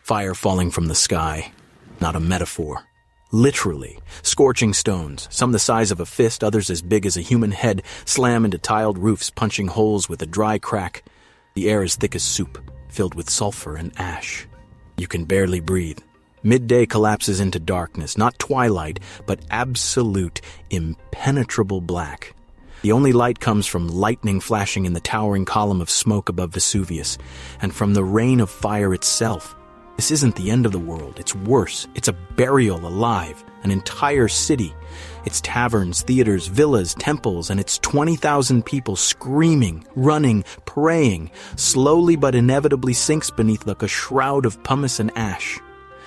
Fire falling from the sky, not a metaphor. Literally, scorching stones, some the size of a fist, others as big as a human head, slam into tiled roofs, punching holes with a dry crack. The air is thick as soup, filled with sulfur and ash. You can barely breathe. Midday collapses into darkness, not twilight, but absolute, impenetrable black. The only light comes from lightning flashing in the towering column of smoke above Vesuvius, and from the rain of fire itself. This isn't the end of the world. It's worse. It's a burial alive, an entire city. Its taverns, theaters, villas, temples, and its 20,000 people screaming, running, praying, slowly but inevitably sinks beneath like a shroud of pumice and ash.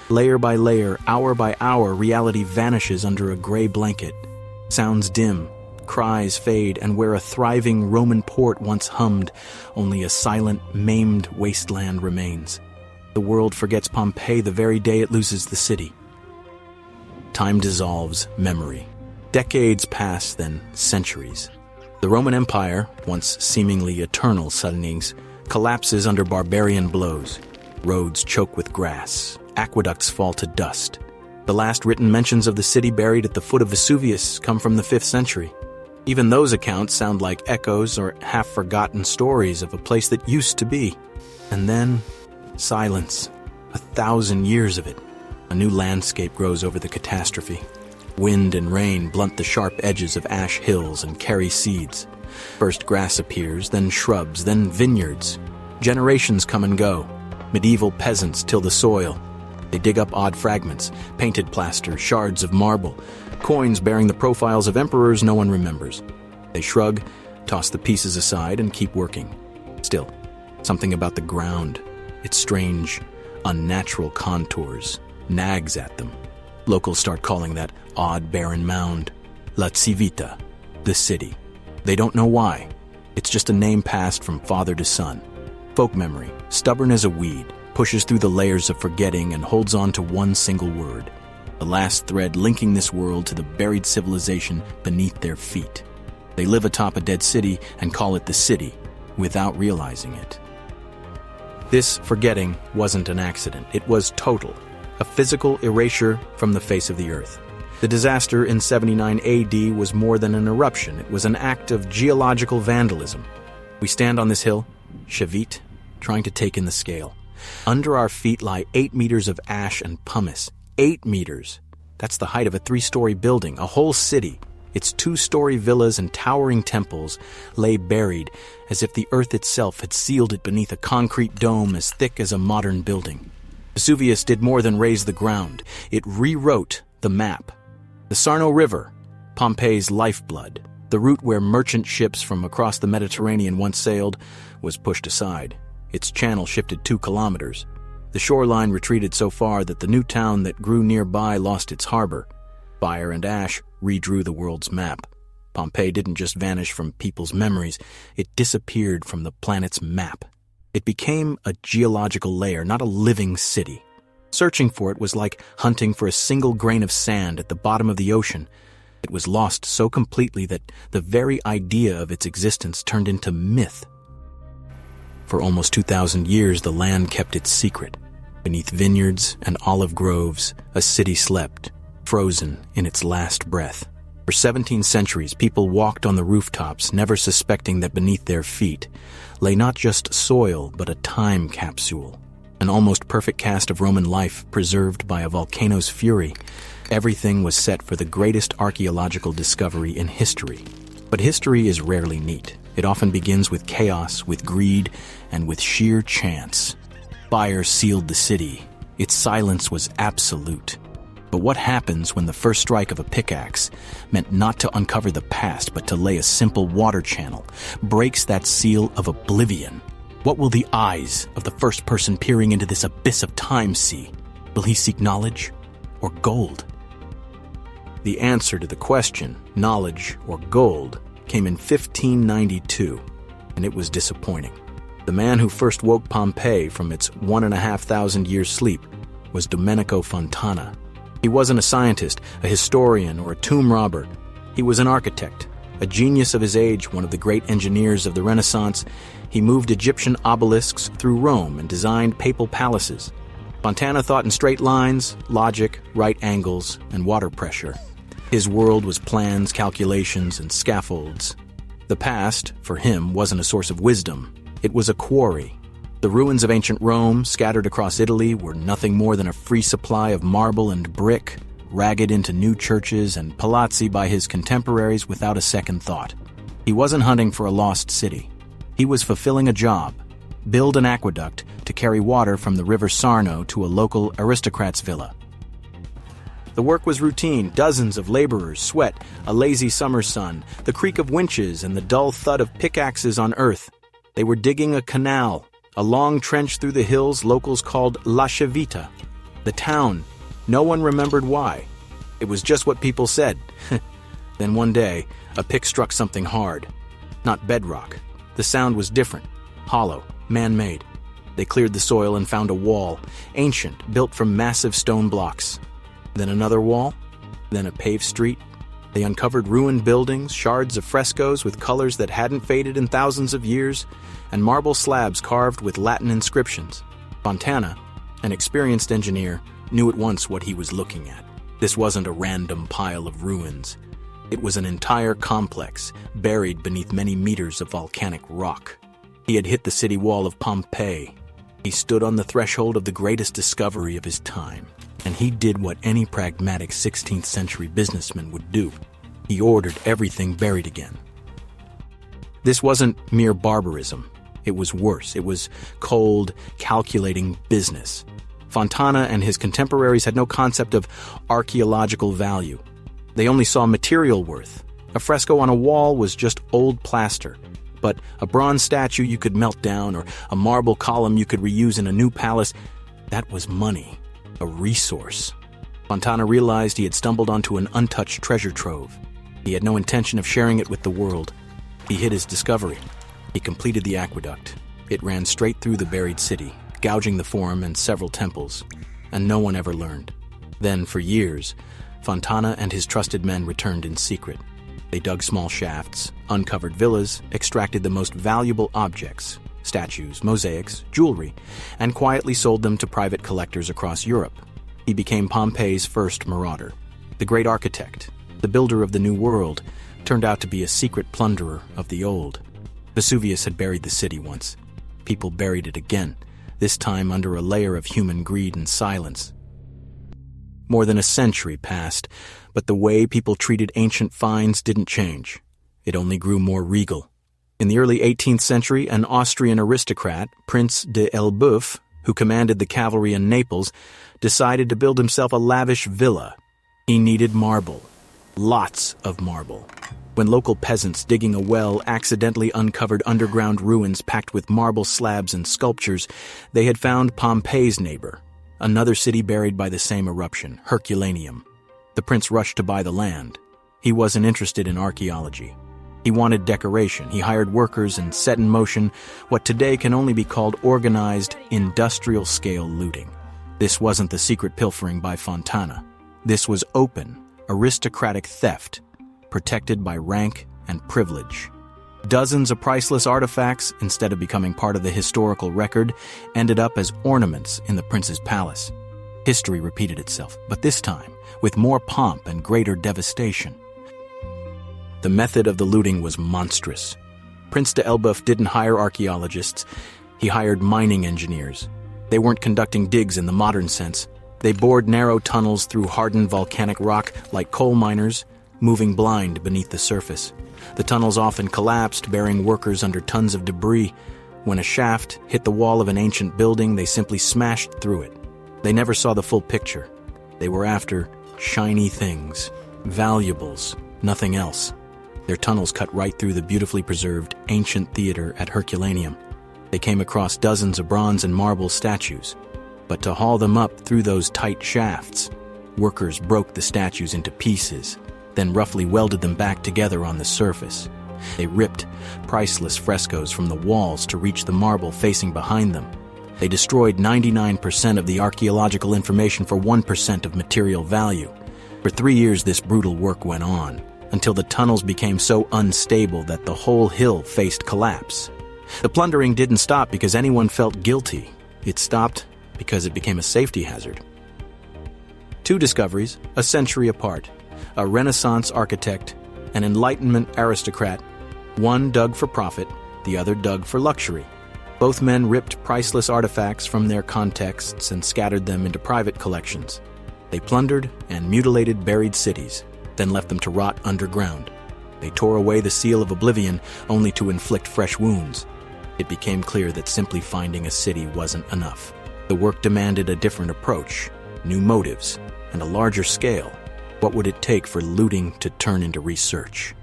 Layer by layer, hour by hour, reality vanishes under a gray blanket. Sounds dim, cries fade, and where a thriving Roman port once hummed, only a silent, maimed wasteland remains. The world forgets Pompeii the very day it loses the city. Time dissolves memory. Decades pass, then centuries. The Roman Empire, once seemingly eternal suddennings, collapses under barbarian blows. Roads choke with grass. Aqueducts fall to dust. The last written mentions of the city buried at the foot of Vesuvius come from the 5th century. Even those accounts sound like echoes or half-forgotten stories of a place that used to be. And then, silence. 1,000 years of it. A new landscape grows over the catastrophe. Wind and rain blunt the sharp edges of ash hills and carry seeds. First grass appears, then shrubs, then vineyards. Generations come and go. Medieval peasants till the soil. They dig up odd fragments, painted plaster, shards of marble, coins bearing the profiles of emperors no one remembers. They shrug, toss the pieces aside, and keep working. Still, something about the ground, its strange, unnatural contours, nags at them. Locals start calling that odd barren mound La Civita, the city. They don't know why. It's just a name passed from father to son. Folk memory, stubborn as a weed, pushes through the layers of forgetting and holds on to one single word, the last thread linking this world to the buried civilization beneath their feet. They live atop a dead city and call it the city, without realizing it. This forgetting wasn't an accident. It was total, a physical erasure from the face of the earth. The disaster in 79 AD was more than an eruption. It was an act of geological vandalism. We stand on this hill, Chavit, trying to take in the scale. Under our feet lie 8 meters of ash and pumice. 8 meters. That's the height of a 3-story building, a whole city. Its 2-story villas and towering temples lay buried as if the earth itself had sealed it beneath a concrete dome as thick as a modern building. Vesuvius did more than raise the ground. It rewrote the map. The Sarno River, Pompeii's lifeblood, the route where merchant ships from across the Mediterranean once sailed, was pushed aside. Its channel shifted 2 kilometers. The shoreline retreated so far that the new town that grew nearby lost its harbor. Fire and ash redrew the world's map. Pompeii didn't just vanish from people's memories, it disappeared from the planet's map. It became a geological layer, not a living city. Searching for it was like hunting for a single grain of sand at the bottom of the ocean. It was lost so completely that the very idea of its existence turned into myth. For almost 2,000 years, the land kept its secret. Beneath vineyards and olive groves, a city slept, frozen in its last breath. For 17 centuries, people walked on the rooftops, never suspecting that beneath their feet lay not just soil, but a time capsule. An almost perfect cast of Roman life preserved by a volcano's fury. Everything was set for the greatest archaeological discovery in history. But history is rarely neat. It often begins with chaos, with greed, and with sheer chance. Fire sealed the city. Its silence was absolute. But what happens when the first strike of a pickaxe, meant not to uncover the past but to lay a simple water channel, breaks that seal of oblivion? What will the eyes of the first person peering into this abyss of time see? Will he seek knowledge or gold? The answer to the question, knowledge or gold, came in 1592, and it was disappointing. The man who first woke Pompeii from its 1,500 years sleep was Domenico Fontana. He wasn't a scientist, a historian, or a tomb robber. He was an architect, a genius of his age, one of the great engineers of the Renaissance. He moved Egyptian obelisks through Rome and designed papal palaces. Fontana thought in straight lines, logic, right angles, and water pressure. His world was plans, calculations, and scaffolds. The past, for him, wasn't a source of wisdom. It was a quarry. The ruins of ancient Rome, scattered across Italy, were nothing more than a free supply of marble and brick, ragged into new churches and palazzi by his contemporaries without a second thought. He wasn't hunting for a lost city. He was fulfilling a job: build an aqueduct to carry water from the river Sarno to a local aristocrat's villa. The work was routine: dozens of laborers, sweat, a lazy summer sun, the creak of winches, and the dull thud of pickaxes on earth. They were digging a canal, a long trench through the hills locals called La Civita. The town. No one remembered why. It was just what people said. Then one day, a pick struck something hard. Not bedrock. The sound was different. Hollow. Man-made. They cleared the soil and found a wall, ancient, built from massive stone blocks. Then another wall. Then a paved street. They uncovered ruined buildings, shards of frescoes with colors that hadn't faded in thousands of years, and marble slabs carved with Latin inscriptions. Fontana, an experienced engineer, knew at once what he was looking at. This wasn't a random pile of ruins. It was an entire complex, buried beneath many meters of volcanic rock. He had hit the city wall of Pompeii. He stood on the threshold of the greatest discovery of his time, and he did what any pragmatic 16th century businessman would do. He ordered everything buried again. This wasn't mere barbarism. It was worse. It was cold, calculating business. Fontana and his contemporaries had no concept of archaeological value. They only saw material worth. A fresco on a wall was just old plaster, but a bronze statue you could melt down, or a marble column you could reuse in a new palace, that was money, a resource. Fontana realized he had stumbled onto an untouched treasure trove. He had no intention of sharing it with the world. He hid his discovery. He completed the aqueduct. It ran straight through the buried city, gouging the forum and several temples, and no one ever learned. Then, for years, Fontana and his trusted men returned in secret. They dug small shafts, uncovered villas, extracted the most valuable objects, statues, mosaics, jewelry, and quietly sold them to private collectors across Europe. He became Pompeii's first marauder. The great architect, the builder of the new world, turned out to be a secret plunderer of the old. Vesuvius had buried the city once. People buried it again, this time under a layer of human greed and silence. More than a century passed, but the way people treated ancient finds didn't change. It only grew more regal. In the early 18th century, an Austrian aristocrat, Prince de Elbeuf, who commanded the cavalry in Naples, decided to build himself a lavish villa. He needed marble. Lots of marble. When local peasants digging a well accidentally uncovered underground ruins packed with marble slabs and sculptures, they had found Pompeii's neighbor, another city buried by the same eruption, Herculaneum. The prince rushed to buy the land. He wasn't interested in archaeology. He wanted decoration. He hired workers and set in motion what today can only be called organized, industrial-scale looting. This wasn't the secret pilfering by Fontana. This was open, aristocratic theft, protected by rank and privilege. Dozens of priceless artifacts, instead of becoming part of the historical record, ended up as ornaments in the prince's palace. History repeated itself, but this time with more pomp and greater devastation. The method of the looting was monstrous. Prince de Elbeuf didn't hire archaeologists. He hired mining engineers. They weren't conducting digs in the modern sense. They bored narrow tunnels through hardened volcanic rock like coal miners, moving blind beneath the surface. The tunnels often collapsed, burying workers under tons of debris. When a shaft hit the wall of an ancient building, they simply smashed through it. They never saw the full picture. They were after shiny things, valuables, nothing else. Their tunnels cut right through the beautifully preserved ancient theater at Herculaneum. They came across dozens of bronze and marble statues. But to haul them up through those tight shafts, workers broke the statues into pieces, then roughly welded them back together on the surface. They ripped priceless frescoes from the walls to reach the marble facing behind them. They destroyed 99% of the archaeological information for 1% of material value. For 3 years, this brutal work went on, until the tunnels became so unstable that the whole hill faced collapse. The plundering didn't stop because anyone felt guilty. It stopped because it became a safety hazard. Two discoveries, a century apart, a Renaissance architect, an Enlightenment aristocrat, one dug for profit, the other dug for luxury. Both men ripped priceless artifacts from their contexts and scattered them into private collections. They plundered and mutilated buried cities, then left them to rot underground. They tore away the seal of oblivion only to inflict fresh wounds. It became clear that simply finding a city wasn't enough. The work demanded a different approach, new motives, and a larger scale. What would it take for looting to turn into research?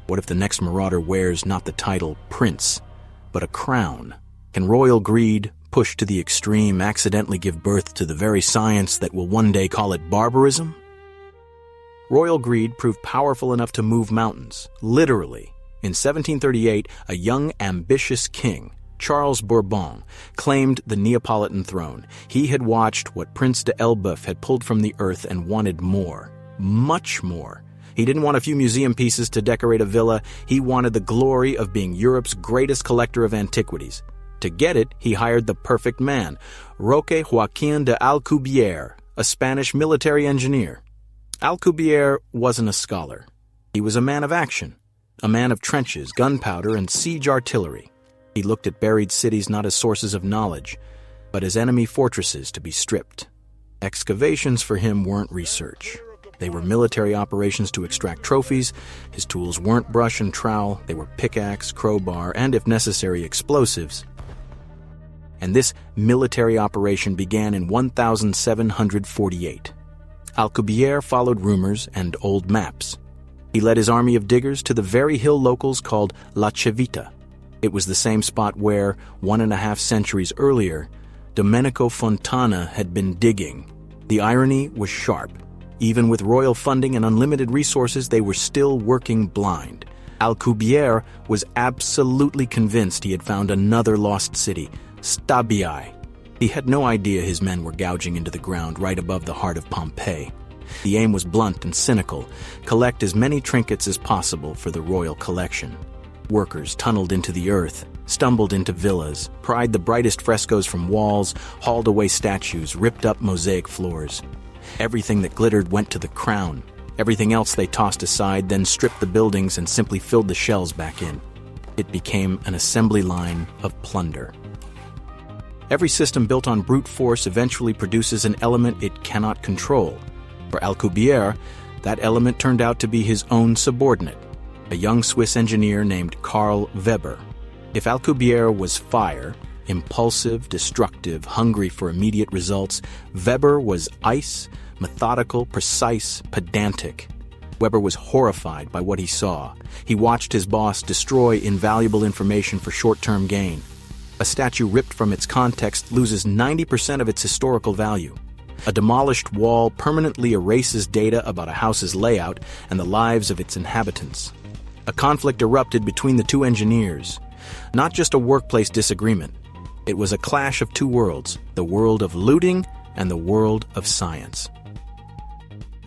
What if the next marauder wears not the title prince, but a crown? Can royal greed, pushed to the extreme, accidentally give birth to the very science that will one day call it barbarism? Royal greed proved powerful enough to move mountains, literally. In 1738, a young, ambitious king, Charles Bourbon, claimed the Neapolitan throne. He had watched what Prince de Elbeuf had pulled from the earth and wanted more, much more. He didn't want a few museum pieces to decorate a villa. He wanted the glory of being Europe's greatest collector of antiquities. To get it, he hired the perfect man, Roque Joaquin de Alcubierre, a Spanish military engineer. Alcubierre wasn't a scholar. He was a man of action, a man of trenches, gunpowder, and siege artillery. He looked at buried cities not as sources of knowledge, but as enemy fortresses to be stripped. Excavations for him weren't research. They were military operations to extract trophies. His tools weren't brush and trowel. They were pickaxe, crowbar, and, if necessary, explosives. And this military operation began in 1748. Alcubierre followed rumors and old maps. He led his army of diggers to the very hill locals called La Civita. It was the same spot where, 1.5 centuries earlier, Domenico Fontana had been digging. The irony was sharp. Even with royal funding and unlimited resources, they were still working blind. Alcubierre was absolutely convinced he had found another lost city, Stabiae. He had no idea his men were gouging into the ground right above the heart of Pompeii. The aim was blunt and cynical: collect as many trinkets as possible for the royal collection. Workers tunneled into the earth, stumbled into villas, pried the brightest frescoes from walls, hauled away statues, ripped up mosaic floors. Everything that glittered went to the crown. Everything else they tossed aside, then stripped the buildings and simply filled the shells back in. It became an assembly line of plunder. Every system built on brute force eventually produces an element it cannot control. For Alcubierre, that element turned out to be his own subordinate, a young Swiss engineer named Karl Weber. If Alcubierre was fire, impulsive, destructive, hungry for immediate results, Weber was ice, methodical, precise, pedantic. Weber was horrified by what he saw. He watched his boss destroy invaluable information for short-term gain. A statue ripped from its context loses 90% of its historical value. A demolished wall permanently erases data about a house's layout and the lives of its inhabitants. A conflict erupted between the two engineers. Not just a workplace disagreement. It was a clash of two worlds, the world of looting and the world of science.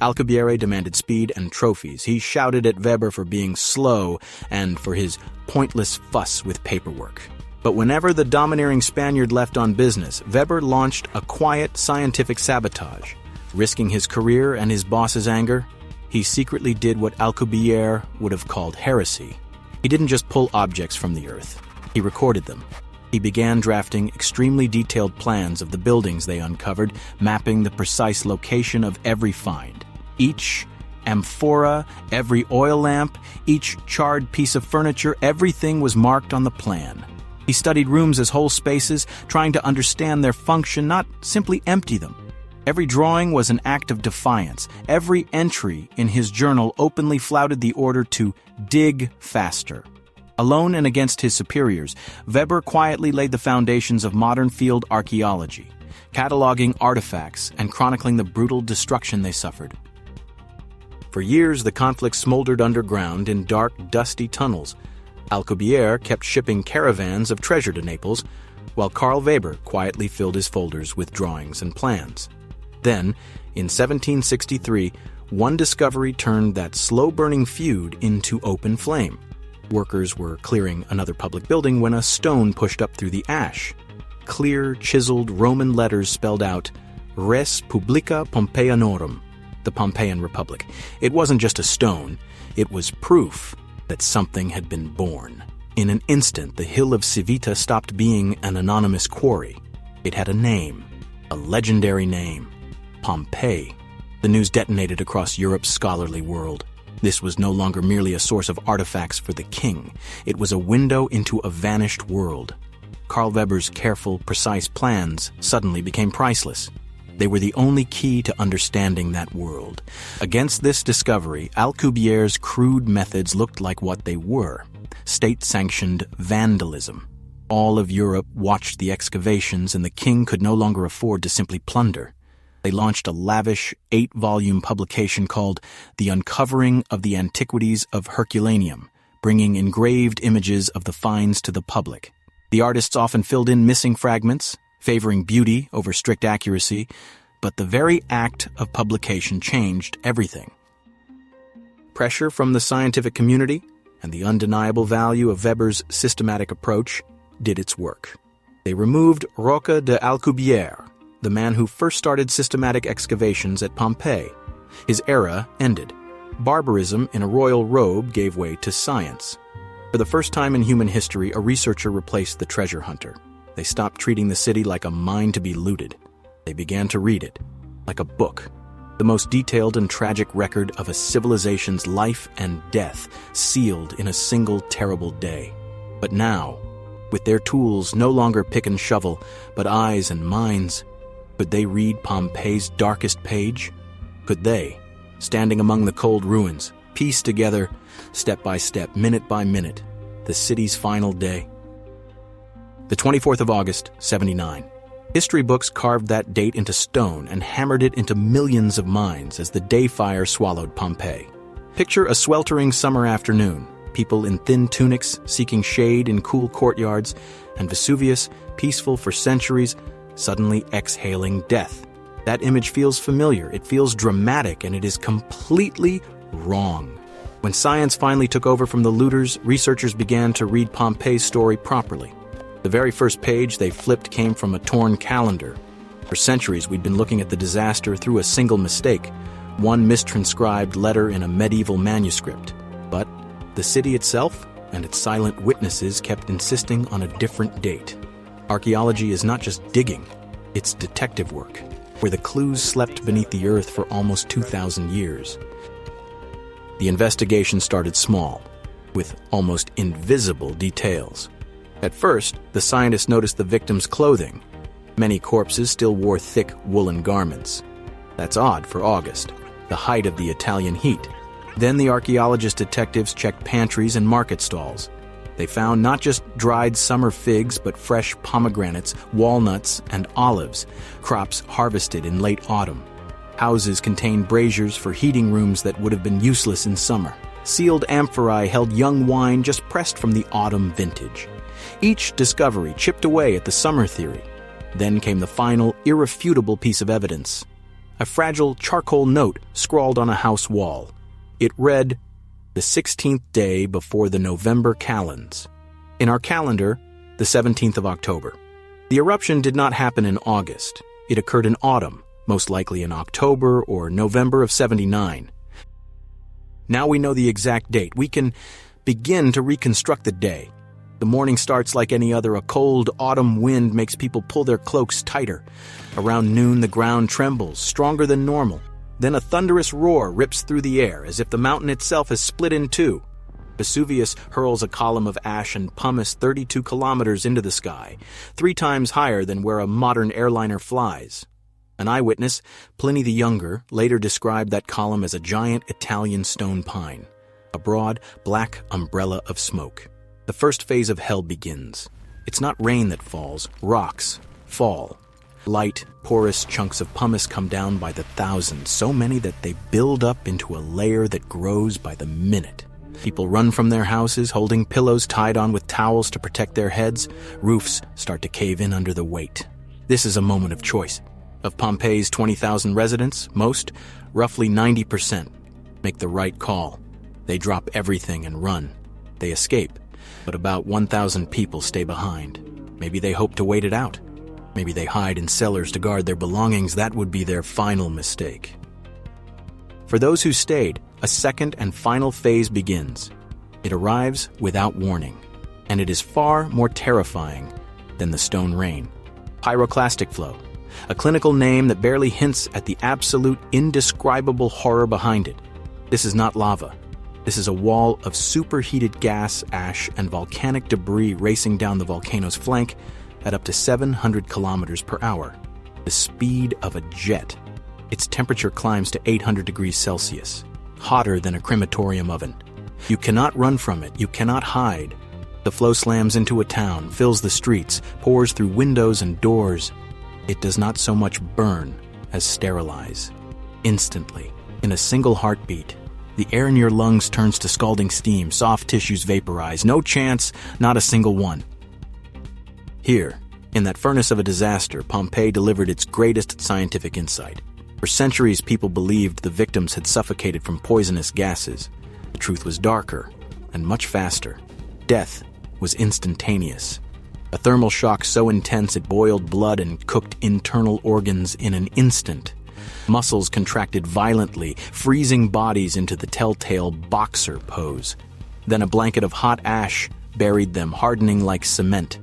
Alcubierre demanded speed and trophies. He shouted at Weber for being slow and for his pointless fuss with paperwork. But whenever the domineering Spaniard left on business, Weber launched a quiet scientific sabotage. Risking his career and his boss's anger, he secretly did what Alcubierre would have called heresy. He didn't just pull objects from the earth. He recorded them. He began drafting extremely detailed plans of the buildings they uncovered, mapping the precise location of every find. Each amphora, every oil lamp, each charred piece of furniture, everything was marked on the plan. He studied rooms as whole spaces, trying to understand their function, not simply empty them. Every drawing was an act of defiance. Every entry in his journal openly flouted the order to dig faster. Alone and against his superiors, Weber quietly laid the foundations of modern field archaeology, cataloging artifacts and chronicling the brutal destruction they suffered. For years, the conflict smoldered underground in dark, dusty tunnels. Alcubierre kept shipping caravans of treasure to Naples, while Karl Weber quietly filled his folders with drawings and plans. Then, in 1763, one discovery turned that slow-burning feud into open flame. Workers were clearing another public building when a stone pushed up through the ash. clear, chiseled Roman letters spelled out Res Publica Pompeianorum, the Pompeian Republic. It wasn't just a stone, it was proof that something had been born. In an instant, the hill of Civita stopped being an anonymous quarry. It had a name, a legendary name, Pompeii. The news detonated across Europe's scholarly world. This was no longer merely a source of artifacts for the king. It was a window into a vanished world. Karl Weber's careful, precise plans suddenly became priceless. They were the only key to understanding that world. Against this discovery, Alcubierre's crude methods looked like what they were: state-sanctioned vandalism. All of Europe watched the excavations, and the king could no longer afford to simply plunder. They launched a lavish 8-volume publication called The Uncovering of the Antiquities of Herculaneum, bringing engraved images of the finds to the public. The artists often filled in missing fragments, favoring beauty over strict accuracy, but the very act of publication changed everything. Pressure from the scientific community and the undeniable value of Weber's systematic approach did its work. They removed Roca de Alcubierre, the man who first started systematic excavations at Pompeii. His era ended. Barbarism in a royal robe gave way to science. For the first time in human history, a researcher replaced the treasure hunter. They stopped treating the city like a mine to be looted. They began to read it like a book, the most detailed and tragic record of a civilization's life and death, sealed in a single terrible day. But now, with their tools no longer pick and shovel, but eyes and minds, could they read Pompeii's darkest page? Could they, standing among the cold ruins, piece together, step by step, minute by minute, the city's final day? The 24th of August, 79. History books carved that date into stone and hammered it into millions of minds as the day fire swallowed Pompeii. Picture a sweltering summer afternoon, people in thin tunics seeking shade in cool courtyards, and Vesuvius, peaceful for centuries, suddenly exhaling death. That image feels familiar, it feels dramatic, and it is completely wrong. When science finally took over from the looters, researchers began to read Pompeii's story properly. The very first page they flipped came from a torn calendar. For centuries, we'd been looking at the disaster through a single mistake, one mistranscribed letter in a medieval manuscript. But the city itself and its silent witnesses kept insisting on a different date. Archaeology is not just digging, it's detective work, where the clues slept beneath the earth for almost 2,000 years. The investigation started small, with almost invisible details. At first, the scientists noticed the victims' clothing. Many corpses still wore thick woolen garments. That's odd for August, the height of the Italian heat. Then the archaeologist detectives checked pantries and market stalls. They found not just dried summer figs, but fresh pomegranates, walnuts, and olives, crops harvested in late autumn. Houses contained braziers for heating rooms that would have been useless in summer. Sealed amphorae held young wine just pressed from the autumn vintage. Each discovery chipped away at the summer theory. Then came the final, irrefutable piece of evidence. A fragile charcoal note scrawled on a house wall. It read, "The 16th day before the November calends." In our calendar, the 17th of October. The eruption did not happen in August. It occurred in autumn, most likely in October or November of 79. Now we know the exact date. We can begin to reconstruct the day. The morning starts like any other. A cold autumn wind makes people pull their cloaks tighter. Around noon, the ground trembles, stronger than normal. Then a thunderous roar rips through the air, as if the mountain itself has split in two. Vesuvius hurls a column of ash and pumice 32 kilometers into the sky, 3 times higher than where a modern airliner flies. An eyewitness, Pliny the Younger, later described that column as a giant Italian stone pine, a broad, black umbrella of smoke. The first phase of hell begins. It's not rain that falls, rocks fall. Light, porous chunks of pumice come down by the thousands, so many that they build up into a layer that grows by the minute. People run from their houses, holding pillows tied on with towels to protect their heads. Roofs start to cave in under the weight. This is a moment of choice. Of Pompeii's 20,000 residents, most, roughly 90%, make the right call. They drop everything and run. They escape, but about 1,000 people stay behind. Maybe they hope to wait it out. Maybe they hide in cellars to guard their belongings. That would be their final mistake. For those who stayed, a second and final phase begins. It arrives without warning, and it is far more terrifying than the stone rain. Pyroclastic flow, a clinical name that barely hints at the absolute indescribable horror behind it. This is not lava. This is a wall of superheated gas, ash, and volcanic debris racing down the volcano's flank at up to 700 kilometers per hour, the speed of a jet. Its temperature climbs to 800 degrees Celsius, hotter than a crematorium oven. You cannot run from it, you cannot hide. The flow slams into a town, fills the streets, pours through windows and doors. It does not so much burn as sterilize. Instantly, in a single heartbeat, the air in your lungs turns to scalding steam, soft tissues vaporize. No chance, not a single one. Here, in that furnace of a disaster, Pompeii delivered its greatest scientific insight. For centuries, people believed the victims had suffocated from poisonous gases. The truth was darker and much faster. Death was instantaneous. A thermal shock so intense it boiled blood and cooked internal organs in an instant. Muscles contracted violently, freezing bodies into the telltale boxer pose. Then a blanket of hot ash buried them, hardening like cement.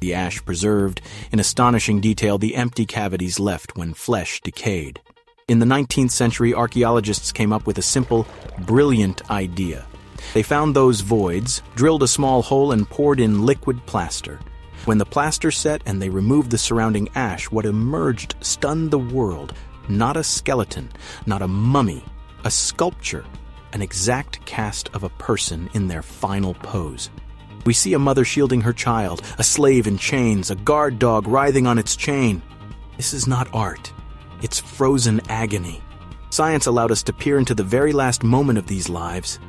The ash preserved, in astonishing detail, the empty cavities left when flesh decayed. In the 19th century, archaeologists came up with a simple, brilliant idea. They found those voids, drilled a small hole, and poured in liquid plaster. When the plaster set and they removed the surrounding ash, what emerged stunned the world. Not a skeleton, not a mummy, a sculpture, an exact cast of a person in their final pose. We see a mother shielding her child, a slave in chains, a guard dog writhing on its chain. This is not art. It's frozen agony. Science allowed us to peer into the very last moment of these lives.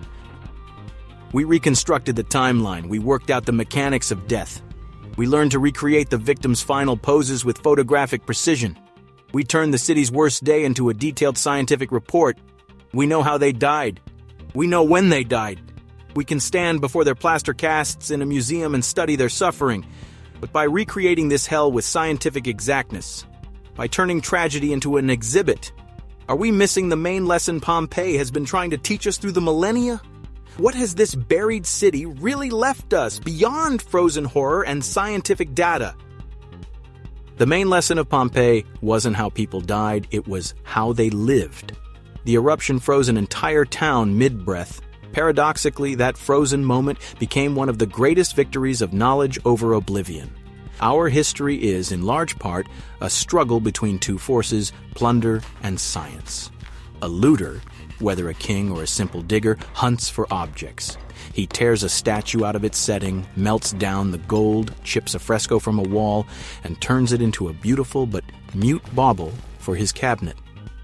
We reconstructed the timeline. We worked out the mechanics of death. We learned to recreate the victim's final poses with photographic precision. We turned the city's worst day into a detailed scientific report. We know how they died. We know when they died. We can stand before their plaster casts in a museum and study their suffering. But by recreating this hell with scientific exactness, by turning tragedy into an exhibit, are we missing the main lesson Pompeii has been trying to teach us through the millennia? What has this buried city really left us beyond frozen horror and scientific data? The main lesson of Pompeii wasn't how people died, it was how they lived. The eruption froze an entire town mid-breath. Paradoxically, that frozen moment became one of the greatest victories of knowledge over oblivion. Our history is, in large part, a struggle between two forces, plunder and science. A looter, whether a king or a simple digger, hunts for objects. He tears a statue out of its setting, melts down the gold, chips a fresco from a wall, and turns it into a beautiful but mute bauble for his cabinet.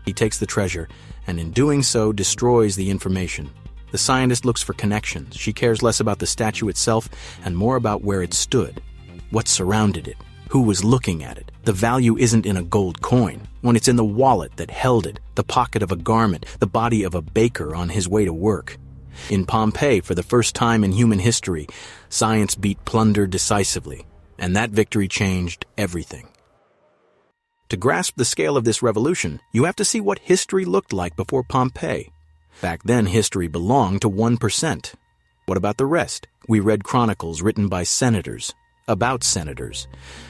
He takes the treasure, and in doing so destroys the information. The scientist looks for connections. She cares less about the statue itself and more about where it stood, what surrounded it, who was looking at it. The value isn't in a gold coin, when it's in the wallet that held it, the pocket of a garment, the body of a baker on his way to work. In Pompeii, for the first time in human history, science beat plunder decisively, and that victory changed everything. To grasp the scale of this revolution, you have to see what history looked like before Pompeii. Back then, history belonged to 1%. What about the rest? We read chronicles written by senators, about senators.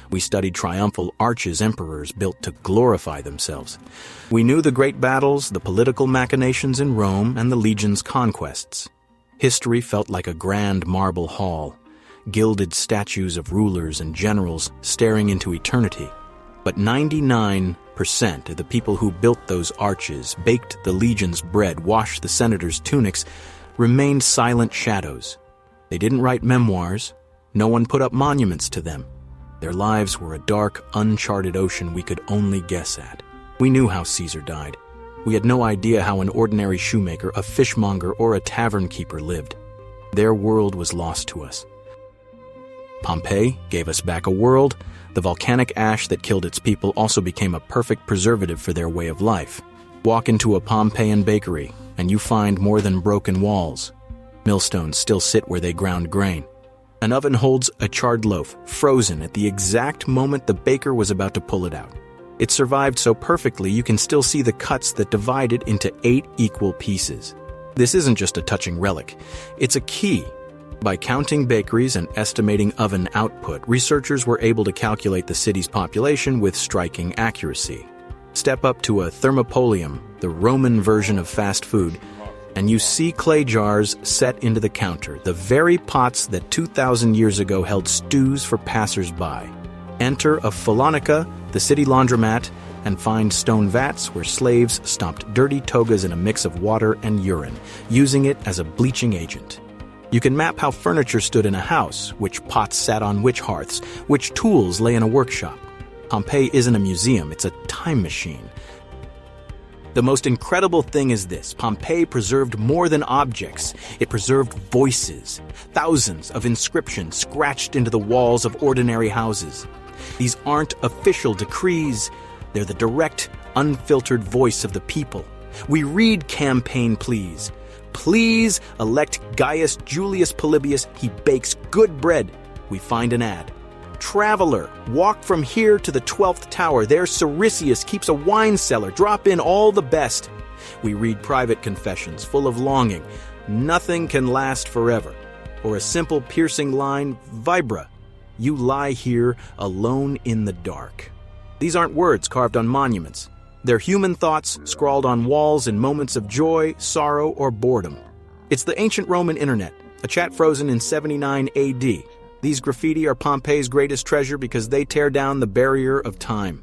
We studied triumphal arches emperors built to glorify themselves. We knew the great battles, the political machinations in Rome, and the legion's conquests. History felt like a grand marble hall, gilded statues of rulers and generals staring into eternity. But 99% of the people who built those arches, baked the legion's bread, washed the senators' tunics, remained silent shadows. They didn't write memoirs. No one put up monuments to them. Their lives were a dark, uncharted ocean we could only guess at. We knew how Caesar died. We had no idea how an ordinary shoemaker, a fishmonger, or a tavern keeper lived. Their world was lost to us. Pompeii gave us back a world. The volcanic ash that killed its people also became a perfect preservative for their way of life. Walk into a Pompeian bakery, and you find more than broken walls. Millstones still sit where they ground grain. An oven holds a charred loaf, frozen at the exact moment the baker was about to pull it out. It survived so perfectly you can still see the cuts that divide it into 8 equal pieces. This isn't just a touching relic, it's a key. By counting bakeries and estimating oven output, researchers were able to calculate the city's population with striking accuracy. Step up to a thermopolium, the Roman version of fast food, and you see clay jars set into the counter, the very pots that 2,000 years ago held stews for passers-by. Enter a Phalonica, the city laundromat, and find stone vats where slaves stomped dirty togas in a mix of water and urine, using it as a bleaching agent. You can map how furniture stood in a house, which pots sat on which hearths, which tools lay in a workshop. Pompeii isn't a museum, it's a time machine. The most incredible thing is this: Pompeii preserved more than objects. It preserved voices, thousands of inscriptions scratched into the walls of ordinary houses. These aren't official decrees, they're the direct, unfiltered voice of the people. We read campaign pleas. Please elect Gaius Julius Polybius, he bakes good bread. We find an ad. Traveler, walk from here to the 12th tower. There Ciricius keeps a wine cellar. Drop in all the best. We read private confessions full of longing. Nothing can last forever. Or a simple piercing line, Vibra. You lie here alone in the dark. These aren't words carved on monuments. They're human thoughts scrawled on walls in moments of joy, sorrow, or boredom. It's the ancient Roman internet, a chat frozen in 79 AD. These graffiti are Pompeii's greatest treasure because they tear down the barrier of time.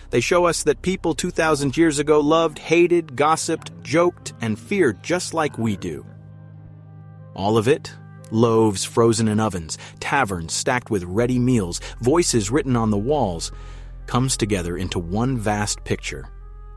They show us that people 2,000 years ago loved, hated, gossiped, joked, and feared just like we do. All of it, loaves frozen in ovens, taverns stacked with ready meals, voices written on the walls, comes together into one vast picture.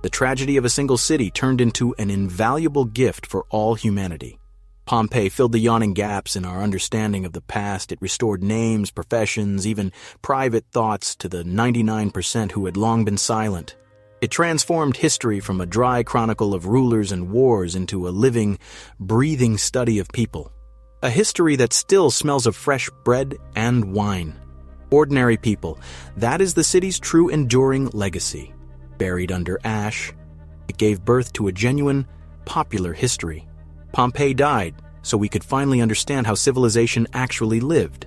The tragedy of a single city turned into an invaluable gift for all humanity. Pompeii filled the yawning gaps in our understanding of the past. It restored names, professions, even private thoughts to the 99% who had long been silent. It transformed history from a dry chronicle of rulers and wars into a living, breathing study of people. A history that still smells of fresh bread and wine. Ordinary people, that is the city's true enduring legacy. Buried under ash, it gave birth to a genuine, popular history. Pompeii died so we could finally understand how civilization actually lived.